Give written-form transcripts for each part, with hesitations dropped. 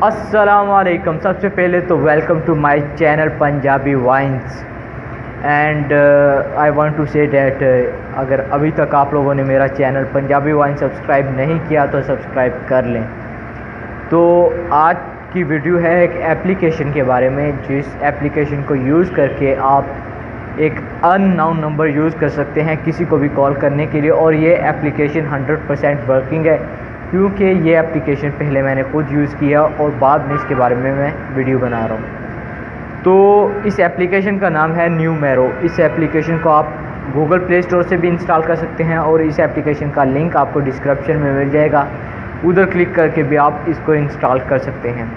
अस्सलामुअलैकुम। सबसे पहले तो welcome to my channel Punjabi vines and I want to say that अगर अभी तक आप लोगों ने मेरा चैनल पंजाबी वाइन सब्सक्राइब नहीं किया तो सब्सक्राइब कर लें। तो आज की वीडियो है एक एप्लीकेशन के बारे में, जिस एप्लीकेशन को यूज़ करके आप एक अननोन नंबर यूज़ कर सकते हैं किसी को भी कॉल करने के लिए। और ये एप्लीकेशन 100% वर्किंग है, क्योंकि ये एप्लीकेशन पहले मैंने खुद यूज़ किया और बाद में इसके बारे में मैं वीडियो बना रहा हूँ। तो इस एप्लीकेशन का नाम है न्यूमेरो। इस एप्लीकेशन को आप गूगल प्ले स्टोर से भी इंस्टॉल कर सकते हैं और इस एप्लीकेशन का लिंक आपको डिस्क्रिप्शन में मिल जाएगा, उधर क्लिक करके भी आप इसको इंस्टॉल कर सकते हैं।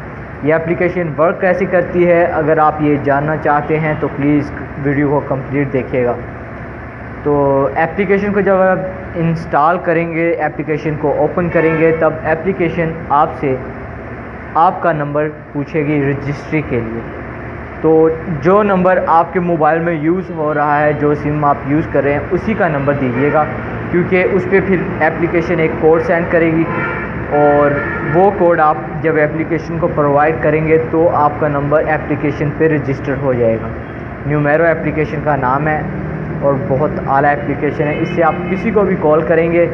ये एप्लीकेशन वर्क कैसे करती है, अगर आप ये जानना चाहते हैं तो प्लीज़ वीडियो को कंप्लीट देखिएगा। तो एप्लीकेशन को जब आप इंस्टॉल करेंगे, एप्लीकेशन को ओपन करेंगे, तब एप्लीकेशन आपसे आपका नंबर पूछेगी रजिस्ट्री के लिए। तो जो नंबर आपके मोबाइल में यूज़ हो रहा है, जो सिम आप यूज़ कर रहे हैं, उसी का नंबर दीजिएगा, क्योंकि उस पर फिर एप्लीकेशन एक कोड सेंड करेगी और वो कोड आप जब एप्लीकेशन को प्रोवाइड करेंगे तो आपका नंबर एप्लीकेशन पे रजिस्टर हो जाएगा। न्यूमेरो एप्लीकेशन का नाम है और बहुत आला एप्लीकेशन है। इससे आप किसी को भी कॉल करेंगे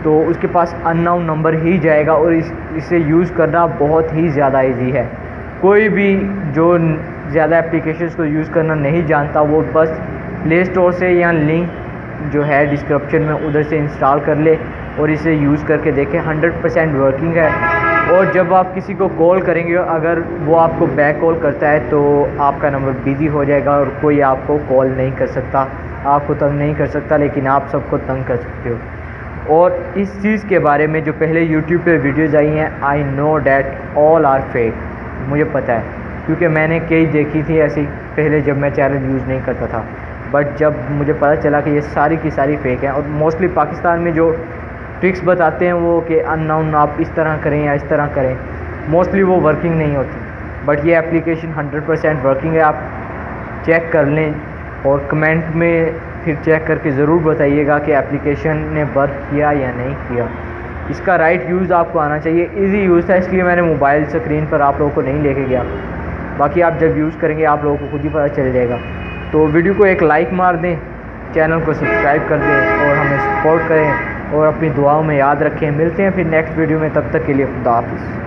तो उसके पास अननोन नंबर ही जाएगा और इसे यूज़ करना बहुत ही ज़्यादा इजी है। कोई भी जो ज़्यादा एप्लीकेशंस को यूज़ करना नहीं जानता, वो बस प्ले स्टोर से या लिंक जो है डिस्क्रिप्शन में उधर से इंस्टॉल कर ले और इसे यूज़ करके देखें। 100% वर्किंग है। और जब आप किसी को कॉल करेंगे, अगर वो आपको बैक कॉल करता है तो आपका नंबर बिजी हो जाएगा और कोई आपको कॉल नहीं कर सकता, आपको तंग नहीं कर सकता, लेकिन आप सबको तंग कर सकते हो। और इस चीज़ के बारे में जो पहले यूट्यूब पे वीडियोज़ आई हैं, I know that all are fake, मुझे पता है, क्योंकि मैंने कई देखी थी ऐसी पहले जब मैं चैनल यूज़ नहीं करता था। बट जब मुझे पता चला कि ये सारी की सारी फेक हैं और मोस्टली पाकिस्तान में जो ट्रिक्स बताते हैं वो कि अननोन आप इस तरह करें या इस तरह करें, मोस्टली वो वर्किंग नहीं होती। बट ये एप्लीकेशन 100% वर्किंग है। आप चेक कर लें और कमेंट में फिर चेक करके ज़रूर बताइएगा कि एप्लीकेशन ने वर्क किया या नहीं किया। इसका राइट यूज़ आपको आना चाहिए। इजी यूज़ था, इसलिए मैंने मोबाइल स्क्रीन पर आप लोगों को नहीं लेके गया। बाकी आप जब यूज़ करेंगे आप लोगों को खुद ही पता चल जाएगा। तो वीडियो को एक लाइक मार दें, चैनल को सब्सक्राइब कर दें और हमें सपोर्ट करें और अपनी दुआओं में याद रखें। मिलते हैं फिर नेक्स्ट वीडियो में, तब तक के लिए खुदा हाफिज़।